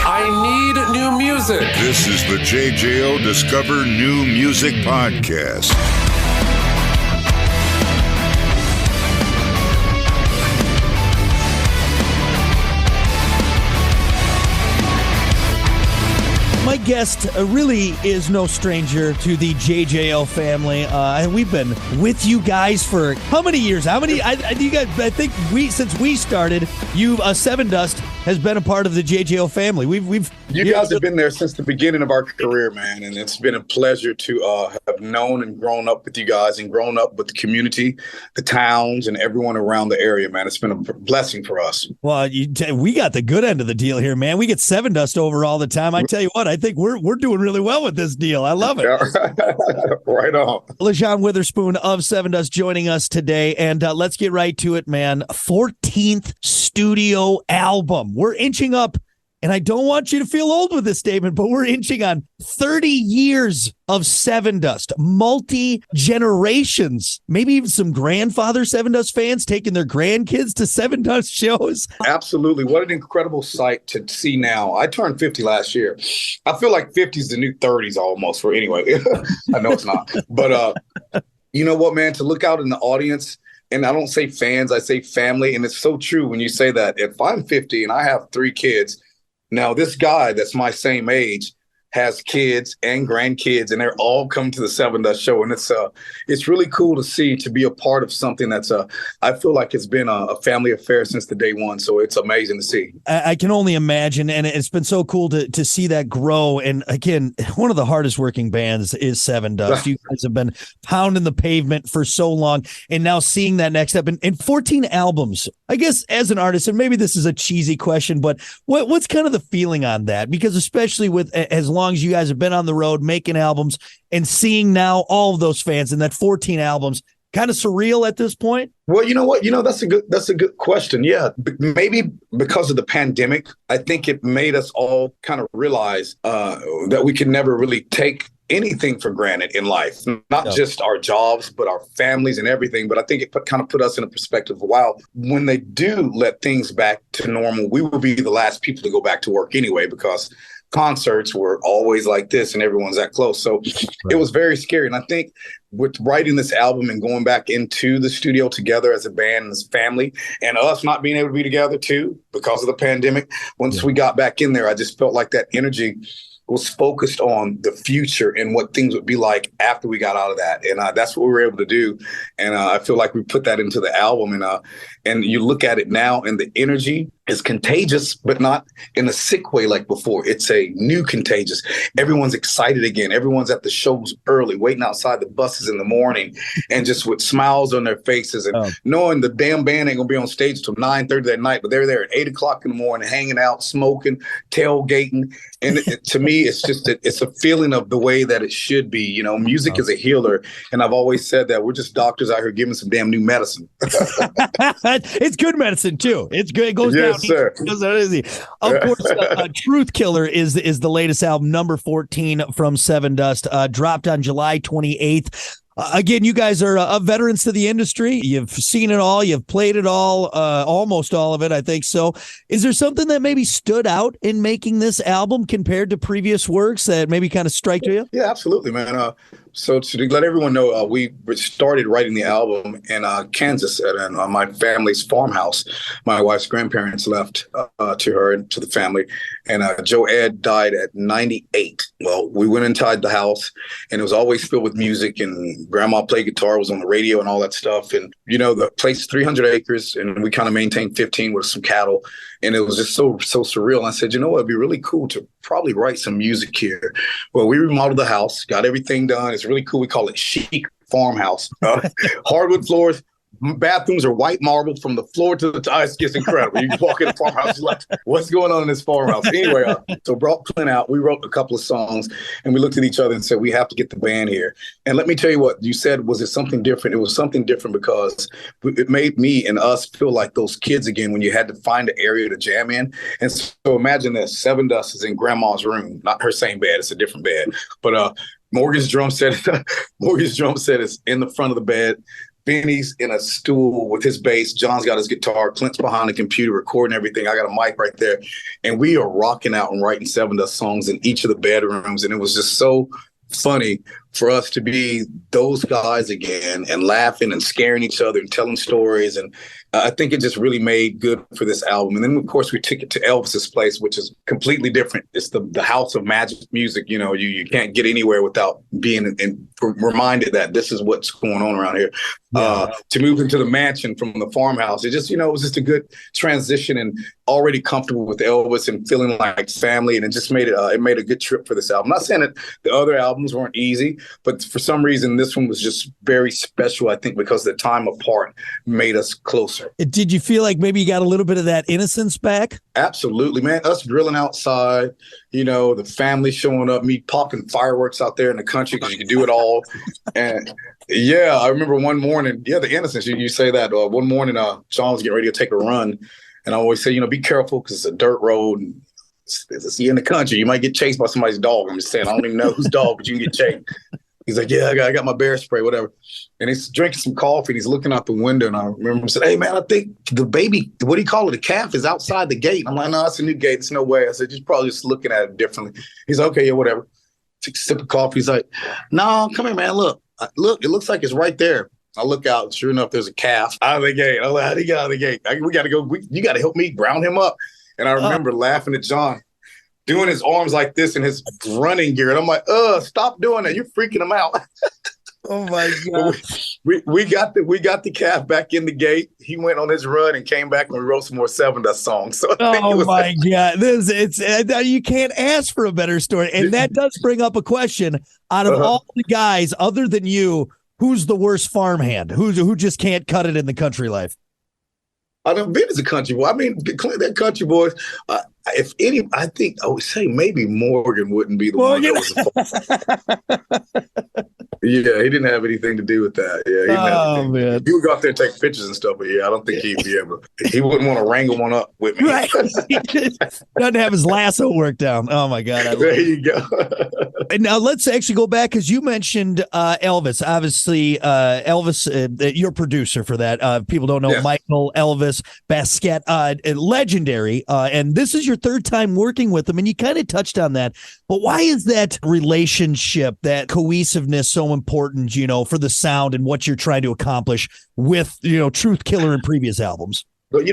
I need new music. This is the JJO Discover New Music Podcast. My guest really is no stranger to the JJO family. We've been with you guys for how many years? I think since we started, Sevendust has been a part of the JJO family. You guys have been there since the beginning of our career, man, and it's been a pleasure to have known and grown up with you guys and grown up with the community, the towns, and everyone around the area, man. It's been a blessing for us. Well, we got the good end of the deal here, man. We get Sevendust over all the time. I tell you what, I think we're doing really well with this deal. I love it. Right on. Lajon Witherspoon of Sevendust joining us today, and let's get right to it, man. 14th studio album. We're inching up, and I don't want you to feel old with this statement, but we're inching on 30 years of Sevendust, multi-generations, maybe even some grandfather Sevendust fans taking their grandkids to Sevendust shows. Absolutely. What an incredible sight to see now. I turned 50 last year. I feel like 50 is the new 30s almost, for anyway. I know it's not. But you know what, man, to look out in the audience, and I don't say fans, I say family, and it's so true when you say that. If I'm 50 and I have 3 kids, now this guy that's my same age has kids and grandkids, and they're all coming to the Sevendust show. And it's really cool to see, to be a part of something that's I feel like it's been a family affair since the day one. So it's amazing to see. I can only imagine. And it's been so cool to see that grow. And again, one of the hardest working bands is Sevendust. You guys have been pounding the pavement for so long, and now seeing that next step and 14 albums, I guess, as an artist, and maybe this is a cheesy question, but what's kind of the feeling on that? Because especially with as long as you guys have been on the road making albums and seeing now all of those fans and that 14 albums, kind of surreal at this point? Well, you know what? That's a good question. Yeah, maybe because of the pandemic, I think it made us all kind of realize that we can never really take anything for granted in life, not just our jobs, but our families and everything. But I think it kind of put us in a perspective of, wow, when they do let things back to normal, we will be the last people to go back to work anyway, because concerts were always like this and everyone's that close. So It was very scary. And I think with writing this album and going back into the studio together as a band and as family, and us not being able to be together too because of the pandemic, once we got back in there, I just felt like that energy was focused on the future and what things would be like after we got out of that. And that's what we were able to do. And I feel like we put that into the album. And you look at it now, and the energy is contagious, but not in a sick way like before. It's a new contagious. Everyone's excited again. Everyone's at the shows early, waiting outside the buses in the morning, and just with smiles on their faces, and knowing the damn band ain't gonna be on stage till 9:30 that night, but they're there at 8 o'clock in the morning, hanging out, smoking, tailgating. And to me, it's a feeling of the way that it should be. You know, music is a healer, and I've always said that we're just doctors out here giving some damn new medicine. It's good medicine too. It's good. It goes down. Sir. Of course, Truth Killer is the latest album, number 14 from Sevendust, dropped on July 28th. Again, you guys are veterans to the industry. You've seen it all. You've played it all, almost all of it, I think. So is there something that maybe stood out in making this album compared to previous works that maybe kind of strike you? Yeah, absolutely, man. So to let everyone know, we started writing the album in Kansas at my family's farmhouse. My wife's grandparents left to her and to the family. And Joe Ed died at 98. Well, we went inside the house, and it was always filled with music, and grandma played guitar, was on the radio and all that stuff. And, you know, the place is 300 acres, and we kind of maintained 15 with some cattle. And it was just so surreal. And I said, you know what, it'd be really cool to probably write some music here. Well, we remodeled the house, got everything done. It's really cool. We call it chic farmhouse. Hardwood floors. Bathrooms are white marble from the floor to the top. It's incredible. You walk in the farmhouse, you're like, what's going on in this farmhouse? Anyway, so brought Clint out. We wrote a couple of songs, and we looked at each other and said, we have to get the band here. And let me tell you what you said. Was it something different? It was something different because it made me and us feel like those kids again when you had to find an area to jam in. And so imagine this. Sevendust is in grandma's room, not her same bed. It's a different bed. But Morgan's drum set is in the front of the bed. Benny's in a stool with his bass. John's got his guitar. Clint's behind the computer recording everything. I got a mic right there. And we are rocking out and writing Sevendust songs in each of the bedrooms. And it was just so funny for us to be those guys again and laughing and scaring each other and telling stories. And I think it just really made good for this album. And then, of course, we took it to Elvis's place, which is completely different. It's the house of magic music. You know, you can't get anywhere without being reminded that this is what's going on around here. To move into the mansion from the farmhouse, it just, you know, it was just a good transition and already comfortable with Elvis and feeling like family. And it just made it made a good trip for this album. I'm not saying that the other albums weren't easy, but for some reason, this one was just very special, I think, because the time apart made us closer. Did you feel like maybe you got a little bit of that innocence back? Absolutely, man. Us drilling outside, you know, the family showing up, me popping fireworks out there in the country because you can do it all. And yeah, I remember one morning, the innocence, you say that. One morning, John was getting ready to take a run. And I always say, you know, be careful because it's a dirt road. And it's in the country. You might get chased by somebody's dog. I'm just saying, I don't even know whose dog, but you can get chased. He's like, yeah, I got my bear spray, whatever. And he's drinking some coffee and he's looking out the window. And I remember him saying, hey, man, I think the baby, what do you call it? The calf is outside the gate. I'm like, no, it's a new gate. There's no way. I said, you're probably just looking at it differently. He's like, okay, yeah, whatever. Took a sip of coffee. He's like, no, come here, man. Look, it looks like it's right there. I look out. Sure enough, there's a calf out of the gate. I'm like, how do you get out of the gate? We got to go. You got to help me round him up. And I remember laughing at John, doing his arms like this in his running gear. And I'm like, stop doing that. You're freaking him out. Oh my God. we got the calf back in the gate. He went on his run and came back and we wrote some more Sevendust songs. So oh my God. You can't ask for a better story. And that does bring up a question. Out of all the guys other than you, who's the worst farmhand? Who just can't cut it in the country life? I know Ben is a country boy. I mean, that country boys. If any, I think I would say maybe Morgan wouldn't be the one. That was yeah, he didn't have anything to do with that. Yeah, man. He would go out there and take pictures and stuff, but yeah, I don't think he'd be able. He wouldn't want to wrangle one up with me. Right. He doesn't have his lasso worked down. Oh my God. There you go. And now let's actually go back because you mentioned Elvis. Obviously, Elvis, your producer for that. People don't know Michael Elvis Basquiat, legendary. And this is your third time working with him, and you kind of touched on that. But why is that relationship, that cohesiveness, so important? You know, for the sound and what you're trying to accomplish with Truth Killer and previous albums. But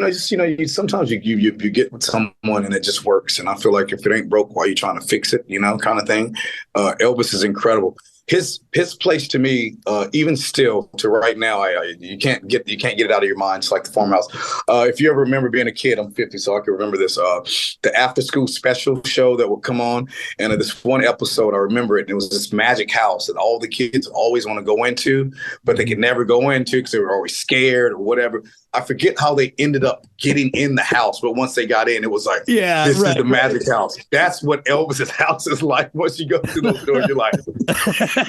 sometimes you get with someone and it just works. And I feel like if it ain't broke, why are you trying to fix it? Kind of thing. Elvis is incredible. His place to me, even still to right now, you can't get it out of your mind. It's like the farmhouse. If you ever remember being a kid, I'm 50, so I can remember this. The after school special show that would come on, and this one episode, I remember it. And it was this magic house that all the kids always want to go into, but they could never go into because they were always scared or whatever. I forget how they ended up getting in the house, but once they got in, it was like, this is the magic house. That's what Elvis's house is like. Once you go through those doors, you're like,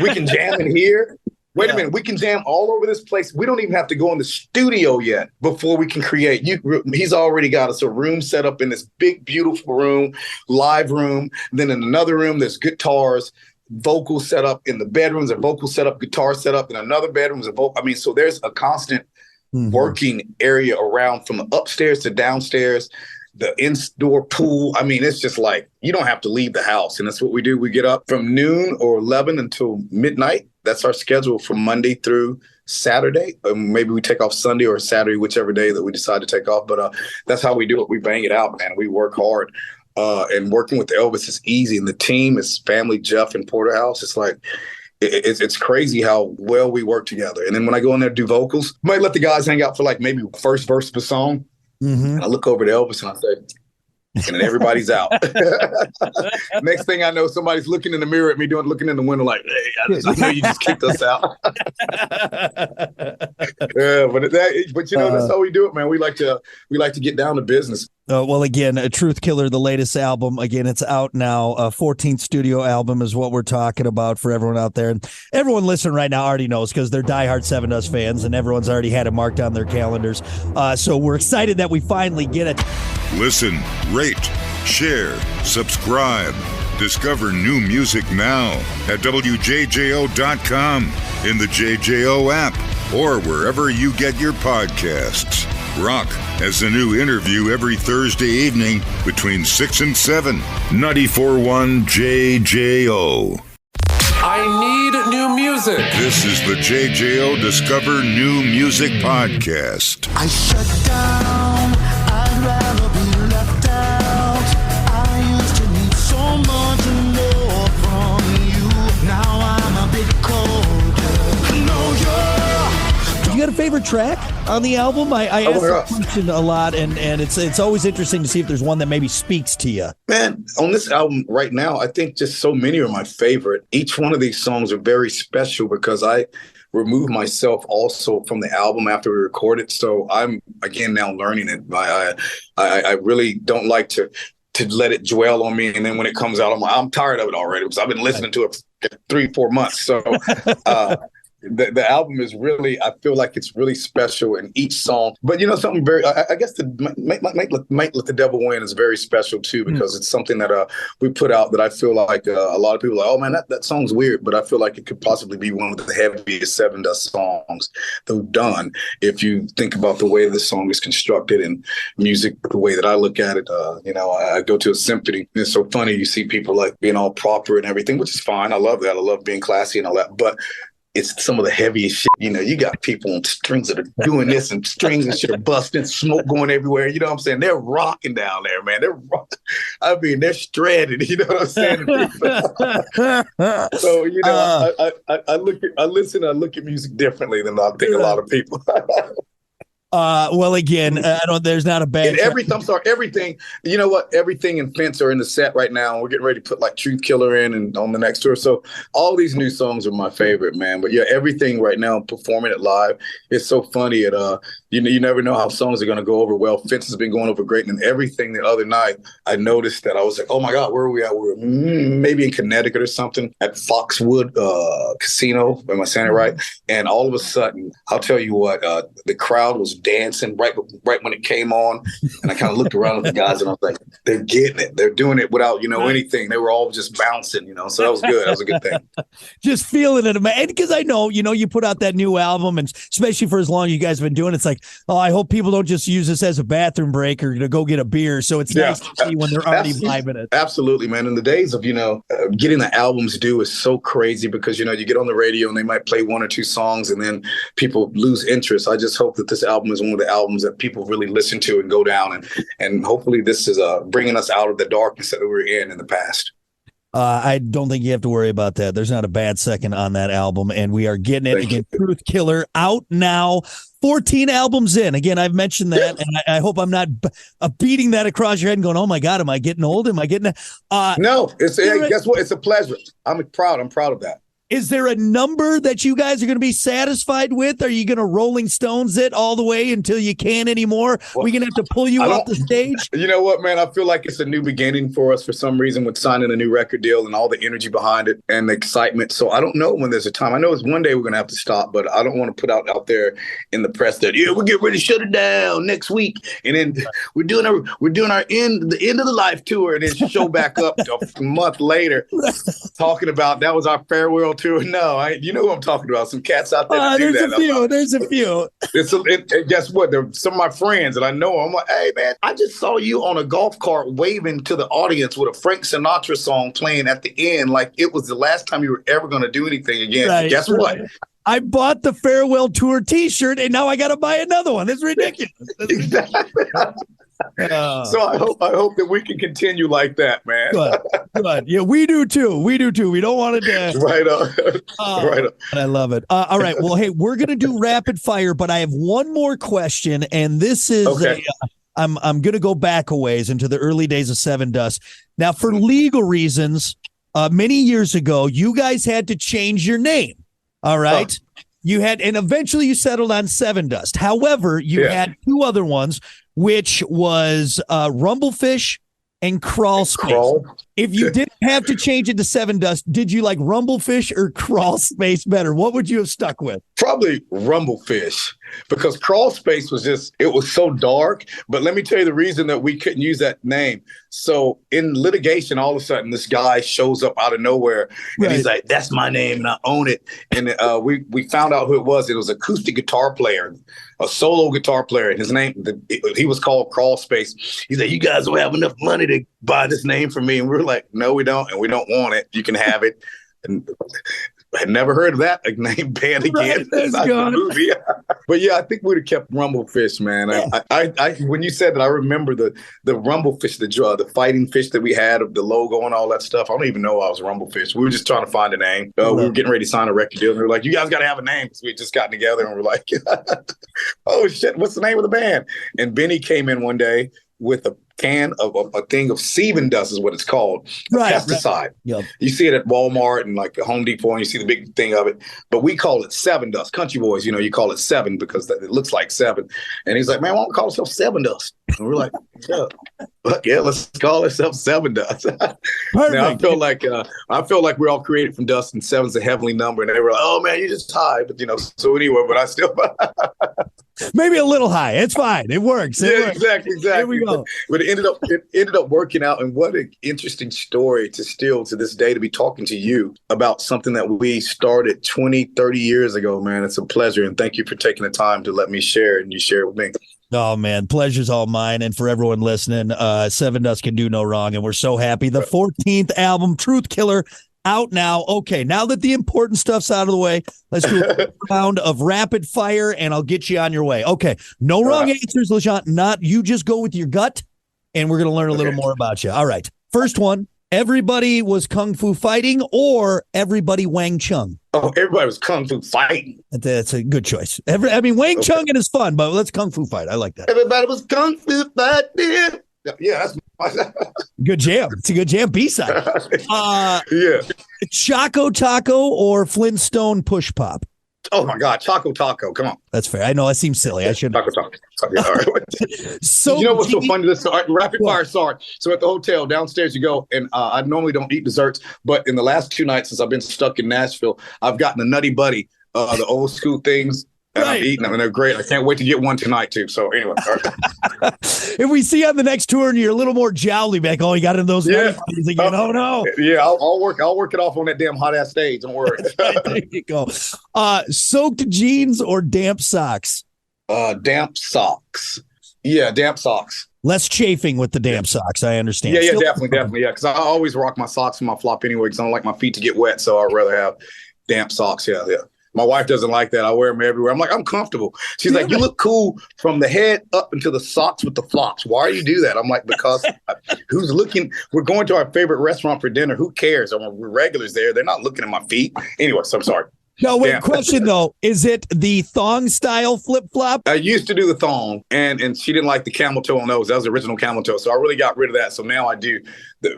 we can jam in here. Wait a minute, we can jam all over this place. We don't even have to go in the studio yet before we can create. He's already got us a room set up in this big, beautiful room, live room. Then in another room, there's guitars, vocal set up in the bedrooms, a vocal set up, guitar set up in another bedroom. So there's a constant working area around from upstairs to downstairs, the indoor pool. I mean, it's just like you don't have to leave the house. And that's what we do. We get up from noon or 11 until midnight. That's our schedule from Monday through Saturday. Maybe we take off Sunday or Saturday, whichever day that we decide to take off. But that's how we do it. We bang it out, man. We work hard. And working with Elvis is easy. And the team is family, Jeff and Porterhouse. It's like, it's crazy how well we work together. And then when I go in there to do vocals, I might let the guys hang out for like maybe first verse of a song. And I look over to Elvis and I say, and then everybody's out. Next thing I know, somebody's looking in the mirror at me, looking in the window like, hey, I know you just kicked us out. But that's how we do it, man. We like to get down to business. Well, again, Truth Killer, the latest album. Again, it's out now. 14th studio album is what we're talking about for everyone out there. And everyone listening right now already knows because they're diehard Sevendust fans and everyone's already had it marked on their calendars. So we're excited that we finally get it. Listen, rate, share, subscribe. Discover new music now at WJJO.com, in the JJO app, or wherever you get your podcasts. Rock has a new interview every Thursday evening between 6 and 7. 94.1 JJO. I need new music. This is the JJO Discover New Music Podcast. I shut down, I'd rather be left out. I used to need so much more from you. Now I'm a bit colder. No, You got a favorite track on the album? I ask that question a lot, and it's always interesting to see if there's one that maybe speaks to you. Man, on this album right now, I think just so many are my favorite. Each one of these songs are very special because I remove myself also from the album after we record it. So I'm, again, now learning it. I really don't like to let it dwell on me. And then when it comes out, I'm tired of it already because I've been listening to it for 3-4 months. So the album is really, I feel like it's really special in each song. But, something very, I guess Might Let the Devil Win is very special too, because it's something that we put out that I feel like a lot of people are like, oh man, that song's weird. But I feel like it could possibly be one of the heaviest Sevendust songs that we've done. If you think about the way the song is constructed and music, the way that I look at it, I go to a symphony. And it's so funny. You see people like being all proper and everything, which is fine. I love that. I love being classy and all that. But it's some of the heaviest shit. You got people on strings that are doing this and strings and shit are busting, smoke going everywhere. You know what I'm saying? They're rocking down there, man. They're shredded. You know what I'm saying? So, I look at music differently than I think a lot of people. Well, again, there's not a bad. And everything. You know what? Everything and Fence are in the set right now. And we're getting ready to put like Truth Killer in and on the next tour. So all these new songs are my favorite, man. But yeah, everything right now, performing it live, it's so funny. You never know how songs are going to go over well. Fence has been going over great. And everything the other night, I noticed that I was like, oh my God, where are we at? We're maybe in Connecticut or something at Foxwood Casino. Am I saying it right? And all of a sudden, I'll tell you what, the crowd was dancing right when it came on, and I kind of looked around at the guys and I was like, they're getting it, they're doing it without anything. They were all just bouncing, so that was good. That was a good thing. Just feeling it, man, because I know you put out that new album, and especially for as long as you guys have been doing, it's like, oh, I hope people don't just use this as a bathroom break or to go get a beer. So it's nice to see when they're already vibing it. Absolutely, man. In the days of getting the albums due is so crazy because you get on the radio and they might play 1 or 2 songs and then people lose interest. I just hope that this album is one of the albums that people really listen to and go down, and hopefully this is bringing us out of the darkness that we were in the past. I don't think you have to worry about that. There's not a bad second on that album, and we are getting it again. Truth Killer out now, 14 albums in. Again, I've mentioned that, and I hope I'm not beating that across your head and going, oh my God, am I getting old? Am I getting no, guess what? It's a pleasure. I'm proud of that. Is there a number that you guys are going to be satisfied with? Are you going to Rolling Stones it all the way until you can't anymore? Well, we're going to have to pull you off the stage? You know what, man? I feel like it's a new beginning for us for some reason with signing a new record deal and all the energy behind it and the excitement. So I don't know when there's a time. I know it's one day we're going to have to stop, but I don't want to put out there in the press that, we'll get ready to shut it down next week. And then we're doing the end of the life tour and then show back up a month later talking about that was our farewell tour. No, you know who I'm talking about. Some cats out there. There's a few. Guess what? They're some of my friends, and I know them. I'm like, hey man, I just saw you on a golf cart waving to the audience with a Frank Sinatra song playing at the end, like it was the last time you were ever going to do anything again. Right. Guess what? I bought the farewell tour T-shirt, and now I got to buy another one. It's ridiculous. Exactly. So I hope that we can continue like that, man. Good. Yeah, we do too. We don't want it to. Right on. Right on. I love it. All right. Well, hey, we're gonna do rapid fire, but I have one more question, and this is I'm going to go back a ways into the early days of Sevendust. Now, for legal reasons, many years ago, you guys had to change your name. All right. You had, and eventually you settled on Sevendust. However, you had 2 other ones, which was Rumblefish and Crawlspace. If you didn't have to change it to Sevendust, did you like Rumblefish or Crawlspace better? What would you have stuck with? Probably Rumblefish. because Crawlspace it was so dark. But let me tell you the reason that we couldn't use that name. So in litigation, all of a sudden, this guy shows up out of nowhere, and he's like, "That's my name, and I own it." And we found out who it was. It was an acoustic guitar player, a solo guitar player. And his name, he was called Crawlspace. He's like, "You guys don't have enough money to buy this name for me." And we were like, "No, we don't, and we don't want it. You can have it." And I had never heard of that name band again. Right, that's gone. Movie. But yeah, I think we'd have kept Rumblefish, man. Yeah. I when you said that, I remember the Rumblefish, the fighting fish that we had, of the logo and all that stuff. I don't even know I was Rumblefish. We were just trying to find a name. We were getting ready to sign a record deal, and we were like, "You guys got to have a name." So we had just gotten together, and we're like, "Oh shit, what's the name of the band?" And Benny came in one day with a can of a thing of Sevendust is what it's called, pesticide. Right. Yep. You see it at Walmart and like Home Depot, and you see the big thing of it. But we call it Sevendust. Country boys, you call it seven because it looks like seven. And he's like, "Man, why don't we call ourselves Sevendust?" And we're like, "Yeah, let's call ourselves Sevendust." Now I feel like we're all created from dust, and seven's a heavenly number. And they were like, "Oh man, you're just high." But so anyway, but I still maybe a little high. It's fine. It works. Exactly. Here we go. But it ended up working out, and what an interesting story to still to this day to be talking to you about something that we started 20, 30 years ago, man. It's a pleasure, and thank you for taking the time to let me share, and you share it with me. Oh, man, pleasure's all mine. And for everyone listening, Sevendust can do no wrong, and we're so happy. The 14th album, Truth Killer, out now. Okay, now that the important stuff's out of the way, let's do a round of rapid fire, and I'll get you on your way. Okay, no wrong answers, Lajon. Not you. Just go with your gut, and we're going to learn a little more about you. All right, first one. Everybody was kung fu fighting, or everybody Wang Chung? Oh, everybody was kung fu fighting. That's a good choice. Wang Chung is fun, but let's kung fu fight. I like that. Everybody was kung fu fighting. Yeah, that's good jam. It's a good jam. B-side. Yeah. Choco Taco or Flintstone Push Pop? Oh my God, Choco Taco! Come on, that's fair. I know that seems silly. I shouldn't. Choco Taco. Yeah, all right. So what's so funny? This rapid fire. Sorry. So at the hotel downstairs, you go, and I normally don't eat desserts, but in the last 2 nights since I've been stuck in Nashville, I've gotten a Nutty Buddy, the old school things. And I'm eating them, and they're great. I can't wait to get one tonight, too. So, anyway. All right. If we see you on the next tour and you're a little more jowly, back, you got in those again. Oh, no. Yeah, I'll work it off on that damn hot-ass stage. Don't worry. There you go. Soaked jeans or damp socks? Damp socks. Yeah, damp socks. Less chafing with the damp socks, I understand. Yeah, definitely. Yeah, because I always rock my socks in my flop anyway because I don't like my feet to get wet, so I'd rather have damp socks. Yeah. My wife doesn't like that. I wear them everywhere. I'm like, I'm comfortable. She's like, you look cool from the head up into the socks with the flops. Why do you do that? I'm like, because who's looking? We're going to our favorite restaurant for dinner. Who cares? We're regulars there. They're not looking at my feet. Anyway, so I'm sorry. No, wait, question though. Is it the thong style flip flop? I used to do the thong, and she didn't like the camel toe on those. That was the original camel toe. So I really got rid of that. So now I do.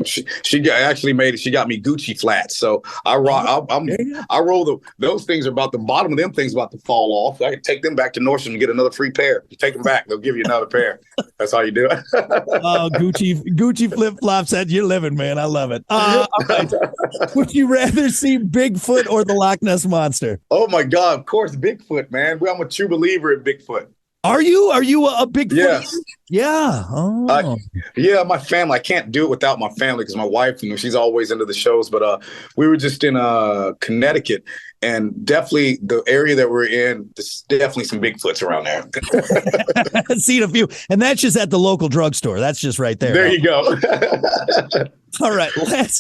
She got me Gucci flats. So I roll those things are about the bottom of them things about to fall off. I can take them back to Nordstrom and get another free pair. You take them back, they'll give you another pair. That's how you do it. Oh, Gucci flip flops. That you're living, man. I love it. All right. Would you rather see Bigfoot or the Loch Ness Monster? Oh my God, of course, Bigfoot, man. I'm a true believer in Bigfoot. Are you a Bigfoot? Yes. Yeah. Oh. Yeah, my family. I can't do it without my family because my wife, she's always into the shows. But we were just in Connecticut, and definitely the area that we're in, there's definitely some Bigfoots around there. I've seen a few, and that's just at the local drugstore. That's just right there. There you go. All right,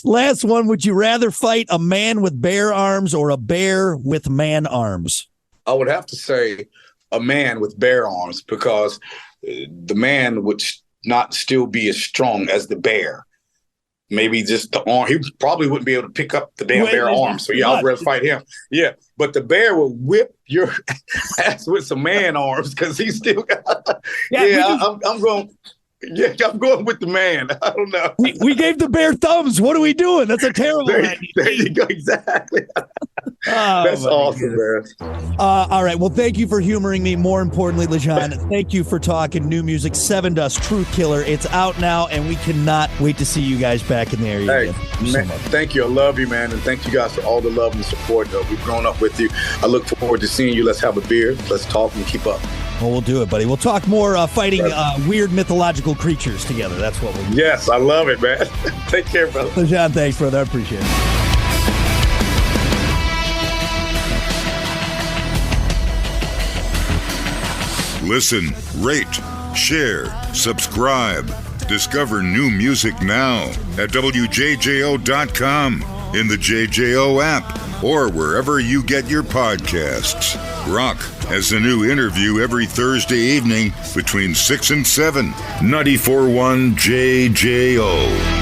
last one. Would you rather fight a man with bear arms or a bear with man arms? I would have to say a man with bear arms because the man would not still be as strong as the bear. Maybe just the arm. He probably wouldn't be able to pick up the damn bear arm. So yeah, I'd rather fight him. Yeah, but the bear will whip your ass with some man arms because he's still got. I'm going. Yeah, I'm going with the man. I don't know. We gave the bear thumbs. What are we doing? That's a terrible idea. There you go. Exactly. That's my awesome, goodness. man. All right. Well, thank you for humoring me. More importantly, Lajon, thank you for talking new music. Sevendust, Truth Killer. It's out now, and we cannot wait to see you guys back in the area Hey, again. Thank you man, so much. thank you. I love you, man. And thank you guys for all the love and support. We've grown up with you. I look forward to seeing you. Let's have a beer. Let's talk and keep up. Well, we'll do it, buddy. We'll talk more fighting weird mythological creatures together. That's what we'll do. Yes, I love it, man. Take care, brother. Lajon, thanks, brother. I appreciate it. Listen, rate, share, subscribe. Discover new music now at WJJO.com, in the JJO app, or wherever you get your podcasts. Rock has a new interview every Thursday evening between 6 and 7. 94.1 JJO.